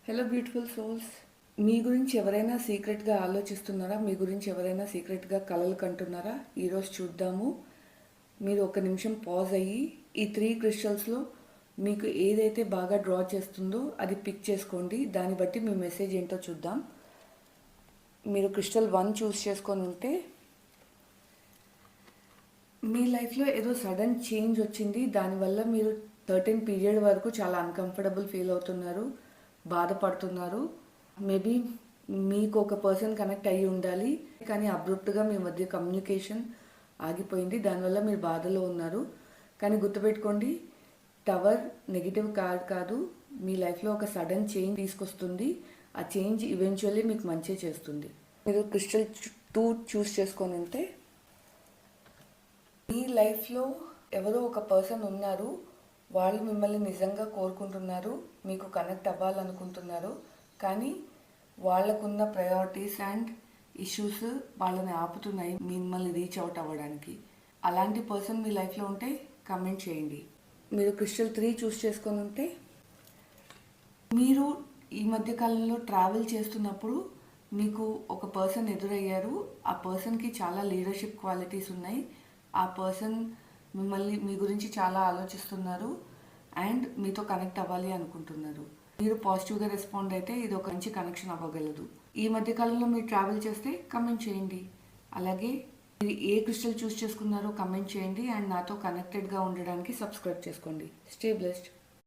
Hello beautiful souls. మీ గురించి ఎవరైనా సీక్రెట్గా ఆలోచిస్తున్నారా? మీ గురించి ఎవరైనా సీక్రెట్గా కలలు కంటున్నారా? ఈరోజు చూద్దాము. మీరు ఒక నిమిషం పాజ్ అయ్యి ఈ 3 క్రిస్టల్స్లో మీకు ఏదైతే బాగా డ్రా చేస్తుందో అది పిక్ చేసుకోండి. దాన్ని బట్టి మీ మెసేజ్ ఏంటో చూద్దాం. మీరు క్రిస్టల్ 1 చూస్ చేసుకొని ఉంటే మీ లైఫ్లో ఏదో సడన్ చేంజ్ వచ్చింది. దానివల్ల మీరు సర్టెన్ పీరియడ్ వరకు చాలా అన్కంఫర్టబుల్ ఫీల్ అవుతున్నారు, బాధపడుతున్నారు. మేబీ మీకు ఒక పర్సన్ కనెక్ట్ అయ్యి ఉండాలి, కానీ అబ్రప్ట్గా మీ మధ్య కమ్యూనికేషన్ ఆగిపోయింది. దానివల్ల మీరు బాధలో ఉన్నారు. కానీ గుర్తుపెట్టుకోండి, టవర్ నెగిటివ్ కార్డ్ కాదు. మీ లైఫ్లో ఒక సడన్ చేంజ్ తీసుకొస్తుంది. ఆ చేంజ్ ఈవెన్చువల్లీ మీకు మంచి చేస్తుంది. మీరు క్రిస్టల్ 2 చూస్ చేసుకొని ఉంటే మీ లైఫ్లో ఎవరో ఒక పర్సన్ ఉన్నారు. వాళ్ళు మిమ్మల్ని నిజంగా కోరుకుంటున్నారు, మీకు కనెక్ట్ అవ్వాలనుకుంటున్నారు. కానీ వాళ్ళకున్న ప్రయారిటీస్ అండ్ ఇష్యూస్ వాళ్ళని ఆపుతున్నాయి మిమ్మల్ని రీచ్ అవుట్ అవ్వడానికి. అలాంటి పర్సన్ మీ లైఫ్లో ఉంటే కమెంట్ చేయండి. మీరు క్రిస్టల్ 3 చూస్ చేసుకొని ఉంటే మీరు ఈ మధ్యకాలంలో ట్రావెల్ చేస్తున్నప్పుడు మీకు ఒక పర్సన్ ఎదురయ్యారు. ఆ పర్సన్కి చాలా లీడర్షిప్ క్వాలిటీస్ ఉన్నాయి. ఆ పర్సన్ మిమ్మల్ని మీ గురించి చాలా ఆలోచిస్తున్నారు అండ్ మీతో కనెక్ట్ అవ్వాలి అనుకుంటున్నారు. మీరు పాజిటివ్గా రెస్పాండ్ అయితే ఇది ఒక మంచి కనెక్షన్ అవ్వగలదు. ఈ మధ్యకాలంలో మీరు ట్రావెల్ చేస్తే కమెంట్ చేయండి. అలాగే మీరు ఏ క్రిస్టల్ చూస్ చేసుకున్నారో కమెంట్ చేయండి అండ్ నాతో కనెక్టెడ్గా ఉండడానికి సబ్స్క్రైబ్ చేసుకోండి. Stay blessed.